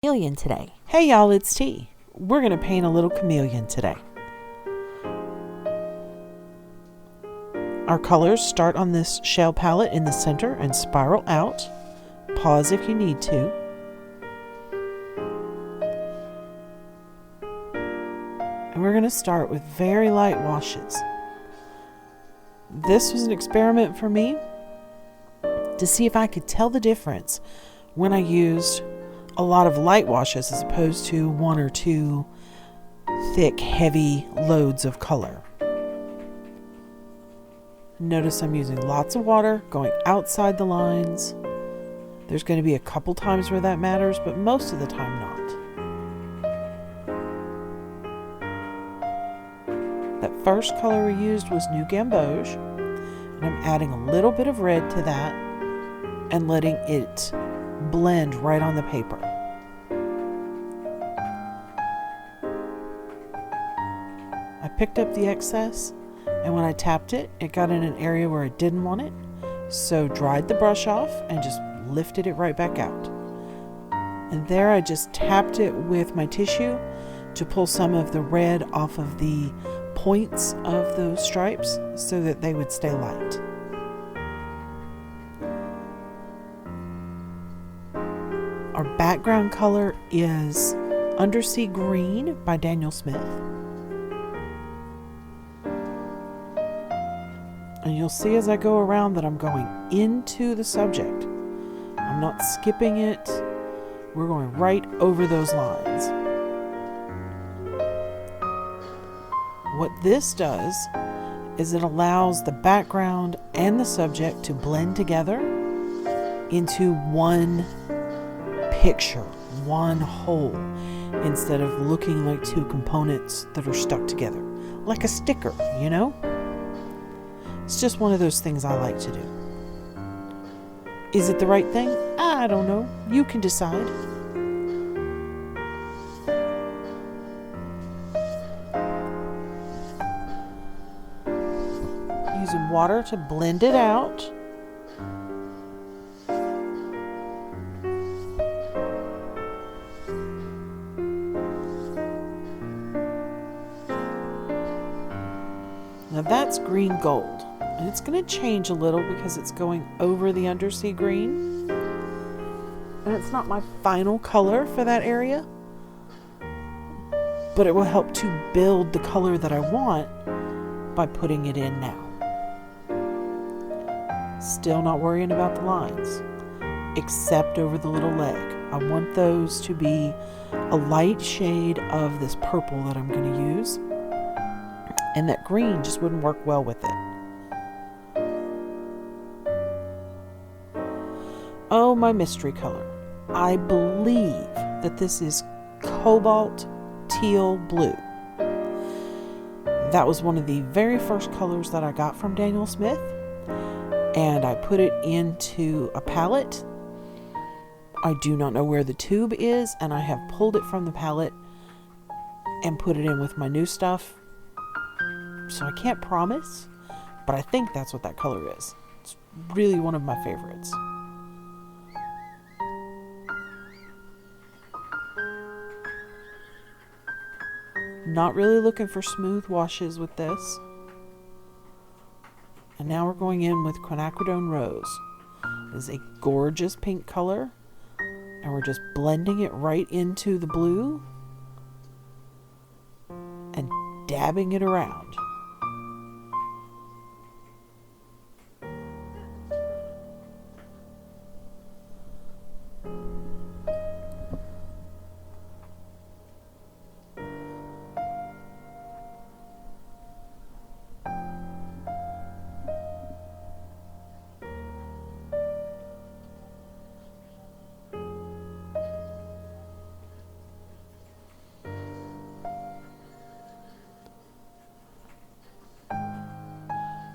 Chameleon today. Hey y'all, it's T. We're going to paint a little chameleon today. Our colors start on this shell palette in the center and spiral out. Pause if you need to. And we're going to start with very light washes. This was an experiment for me to see if I could tell the difference when I used a lot of light washes as opposed to one or two thick, heavy loads of color. Notice I'm using lots of water going outside the lines. There's going to be a couple times where that matters, but most of the time not. That first color we used was New Gamboge, and I'm adding a little bit of red to that and letting it blend right on the paper. I picked up the excess, and when I tapped it, it got in an area where I didn't want it, so dried the brush off and just lifted it right back out. And there I just tapped it with my tissue to pull some of the red off of the points of those stripes so that they would stay light. Our background color is Undersea Green by Daniel Smith. And you'll see as I go around that I'm going into the subject. I'm not skipping it. We're going right over those lines. What this does is it allows the background and the subject to blend together into one picture, one whole, instead of looking like two components that are stuck together, like a sticker, you know? It's just one of those things I like to do. Is it the right thing? I don't know. You can decide. Using water to blend it out. Now that's green gold, and it's going to change a little because it's going over the undersea green, and it's not my final color for that area, but it will help to build the color that I want by putting it in now. Still not worrying about the lines, except over the little leg. I want those to be a light shade of this purple that I'm going to use. And that green just wouldn't work well with it. Oh, my mystery color. I believe that this is Cobalt Teal Blue. That was one of the very first colors that I got from Daniel Smith. And I put it into a palette. I do not know where the tube is, and I have pulled it from the palette and put it in with my new stuff. So I can't promise, but I think that's what that color is. It's really one of my favorites. Not really looking for smooth washes with this. And now we're going in with Quinacridone Rose. It is a gorgeous pink color, and we're just blending it right into the blue and dabbing it around.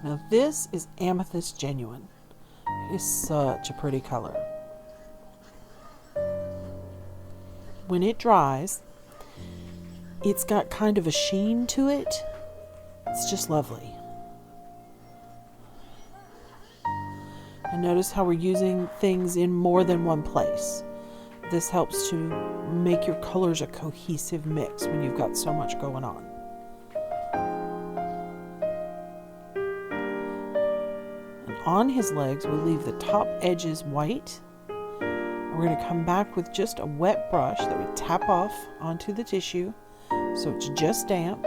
Now this is Amethyst Genuine. It is such a pretty color. When it dries, it's got kind of a sheen to it. It's just lovely. And notice how we're using things in more than one place. this helps to make your colors a cohesive mix when you've got so much going on. And on his legs, we'll leave the top edges white. We're going to come back with just a wet brush that we tap off onto the tissue so it's just damp,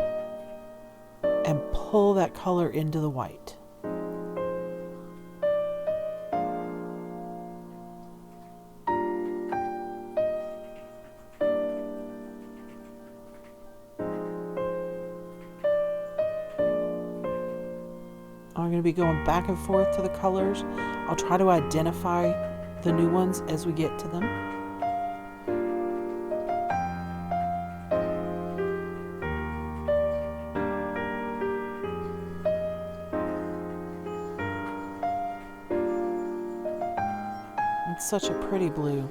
and pull that color into the white. I'm going to be going back and forth to the colors. I'll try to identify the new ones as we get to them. It's such a pretty blue.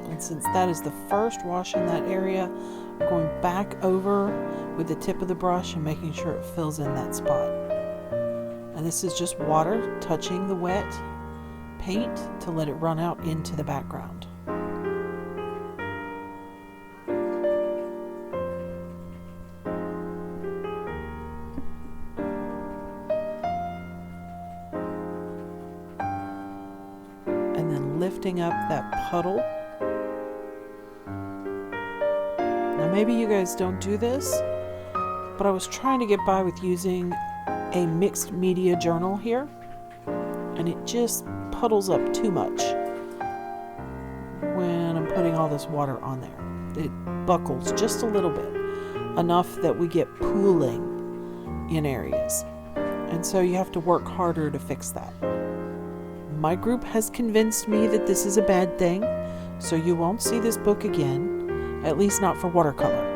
And since that is the first wash in that area, I'm going back over with the tip of the brush and making sure it fills in that spot. And this is just water touching the wet paint to let it run out into the background. And then lifting up that puddle. Now maybe you guys don't do this, but I was trying to get by with using a mixed media journal here, and it just puddles up too much when I'm putting all this water on there. It buckles just a little bit, enough that we get pooling in areas, and so you have to work harder to fix that. My group has convinced me that this is a bad thing, so you won't see this book again, at least not for watercolor.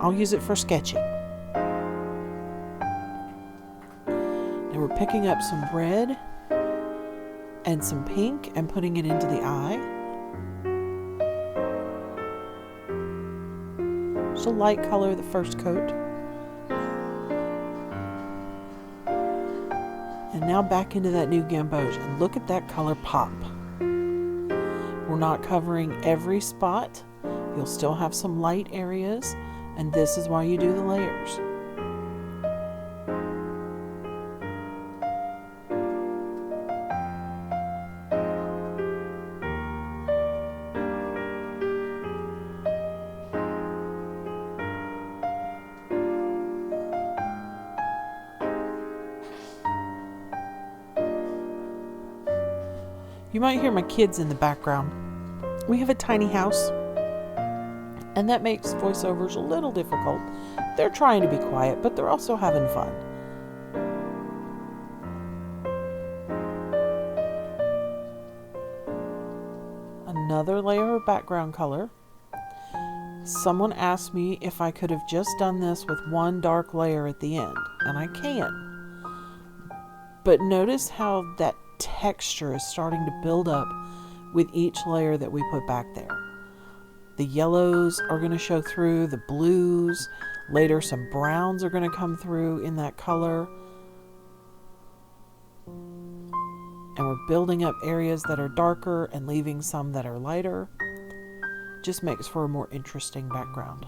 I'll use it for sketching. Now we're picking up some red and some pink and putting it into the eye. Just a light color, the first coat. And now back into that new gamboge, and look at that color pop. We're not covering every spot. You'll still have some light areas, and this is why you do the layers. You might hear my kids in the background. We have a tiny house, and that makes voiceovers a little difficult. They're trying to be quiet, but they're also having fun. Another layer of background color. Someone asked me if I could have just done this with one dark layer at the end, and I can. But notice how that texture is starting to build up with each layer that we put back there. The yellows are going to show through, the blues, later some browns are going to come through in that color. And we're building up areas that are darker and leaving some that are lighter. Just makes for a more interesting background.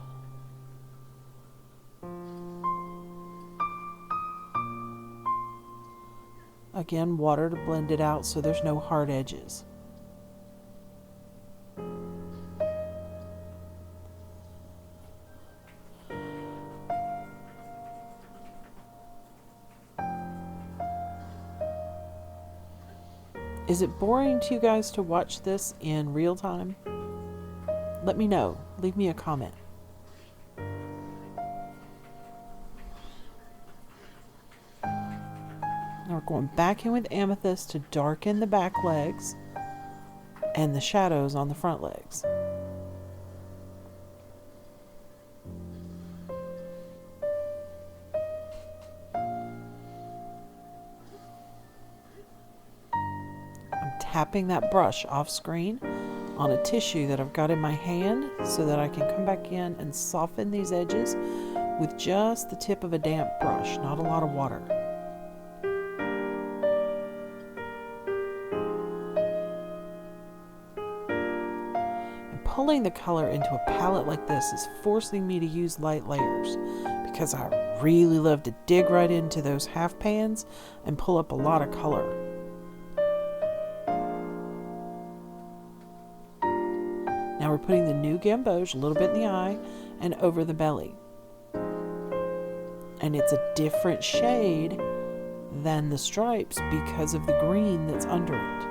Again, water to blend it out so there's no hard edges. Is it boring to you guys to watch this in real time? Let me know. Leave me a comment. Now we're going back in with amethyst to darken the back legs and the shadows on the front legs. I'm tapping that brush off screen on a tissue that I've got in my hand so that I can come back in and soften these edges with just the tip of a damp brush, not a lot of water. And pulling the color into a palette like this is forcing me to use light layers because I really love to dig right into those half pans and pull up a lot of color. Now we're putting the new gamboge a little bit in the eye and over the belly. And it's a different shade than the stripes because of the green that's under it.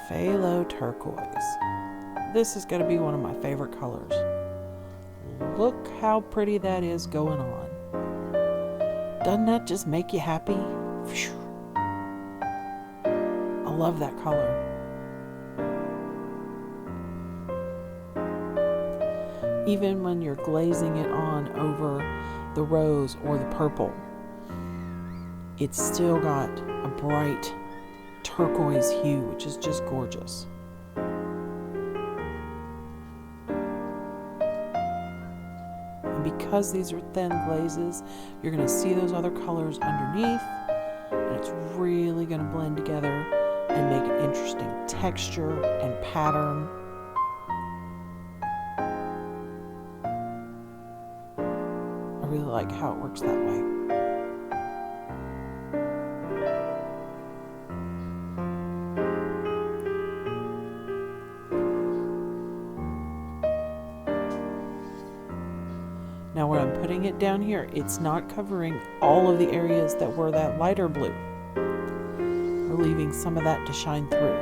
Phthalo Turquoise. This is going to be one of my favorite colors. Look how pretty that is going on. Doesn't that just make you happy? I love that color. Even when you're glazing it on over the rose or the purple, it's still got a bright turquoise hue, which is just gorgeous. And because these are thin glazes, you're going to see those other colors underneath, and it's really going to blend together and make an interesting texture and pattern. I really like how it works that way. Now where I'm putting it down here, it's not covering all of the areas that were that lighter blue. We're leaving some of that to shine through.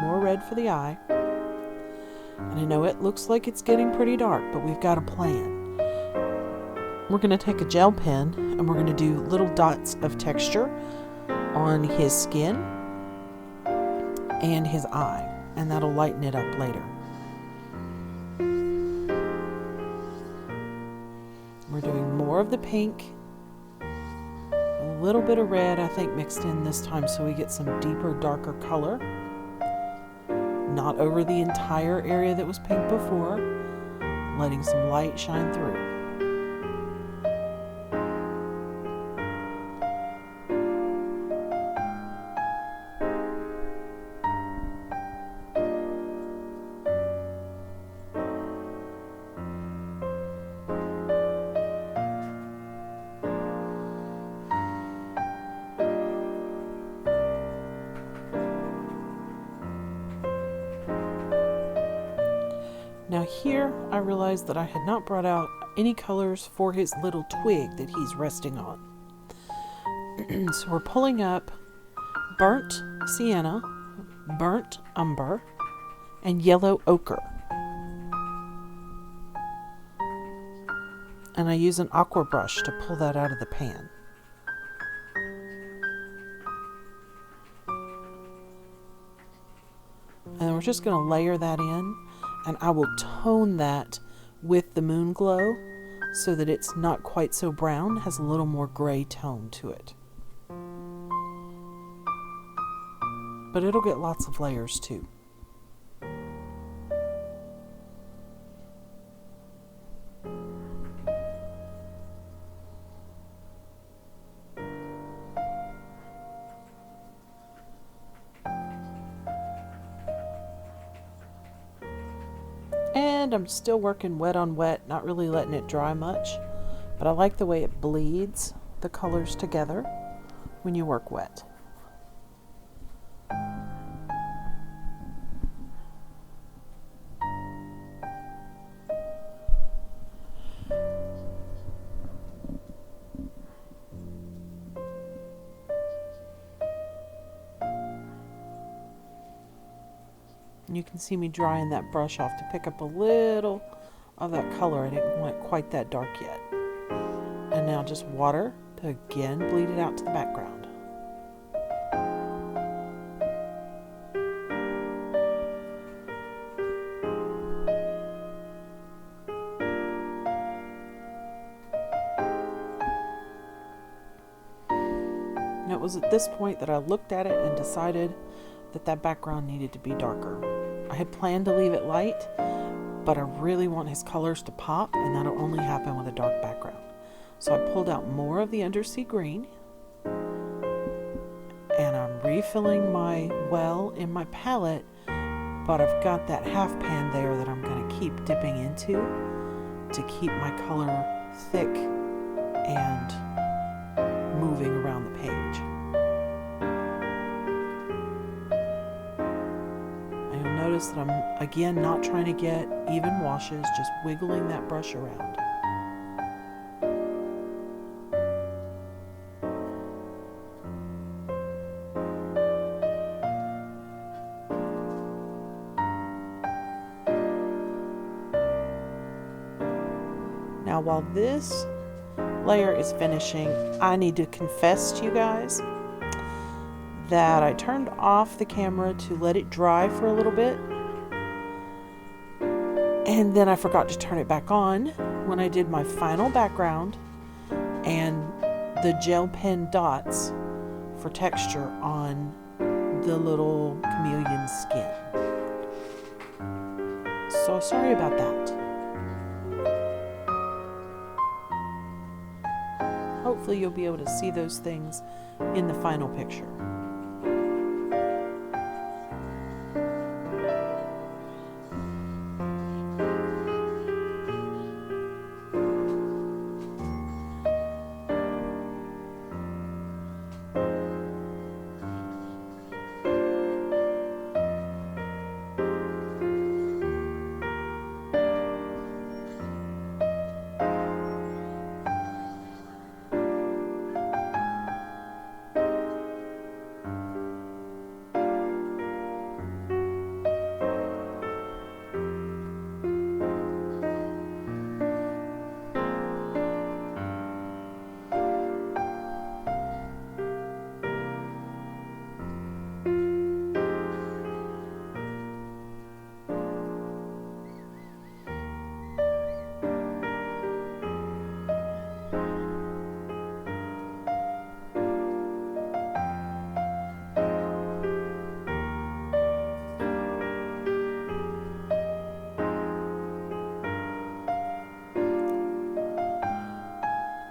More red for the eye. And I know it looks like it's getting pretty dark, but we've got a plan. We're going to take a gel pen and we're going to do little dots of texture on his skin and his eye. And that'll lighten it up later. We're doing more of the pink, a little bit of red, I think, mixed in this time so we get some deeper, darker color. Not over the entire area that was pink before, letting some light shine through. Now here, I realized that I had not brought out any colors for his little twig that he's resting on. So we're pulling up burnt sienna, burnt umber, and yellow ochre. And I use an aqua brush to pull that out of the pan. And we're just going to layer that in. And I will tone that with the moonglow so that it's not quite so brown, has a little more gray tone to it. But it'll get lots of layers too. And I'm still working wet on wet, not really letting it dry much, but I like the way it bleeds the colors together when you work wet. You can see me drying that brush off to pick up a little of that color. I didn't want it quite that dark yet. And now just water to again bleed it out to the background. was at this point that I looked at it and decided that that background needed to be darker. I had planned to leave it light, but I really want his colors to pop, and that'll only happen with a dark background. So I pulled out more of the undersea green, and I'm refilling my well in my palette, but I've got that half pan there that I'm going to keep dipping into to keep my color thick and moving around the page. And you'll notice that I'm again not trying to get even washes, just wiggling that brush around. Now, while this layer is finishing, I need to confess to you guys that I turned off the camera to let it dry for a little bit, and then I forgot to turn it back on when I did my final background and the gel pen dots for texture on the little chameleon skin. So sorry about that. Hopefully you'll be able to see those things in the final picture.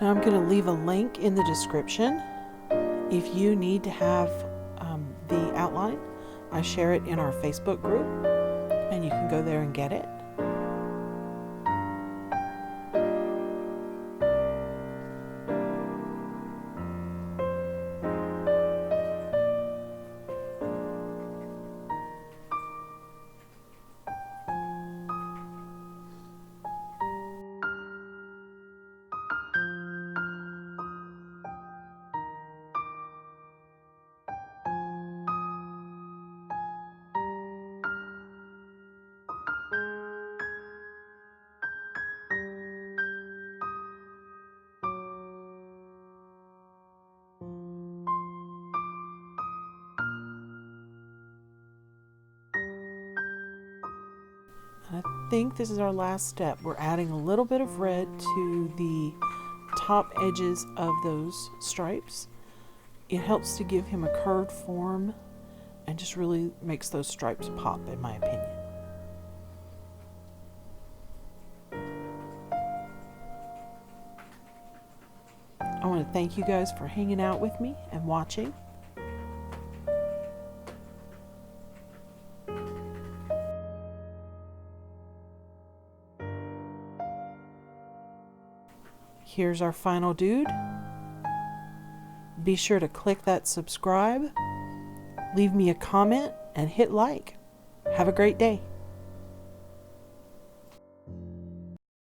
Now I'm going to leave a link in the description if you need to have the outline. I share it in our Facebook group, and you can go there and get it. I think this is our last step. We're adding a little bit of red to the top edges of those stripes. It helps to give him a curved form and just really makes those stripes pop, in my opinion. I want to thank you guys for hanging out with me and watching. Here's our final dude. Be sure to click that subscribe, leave me a comment, and hit like. Have a great day.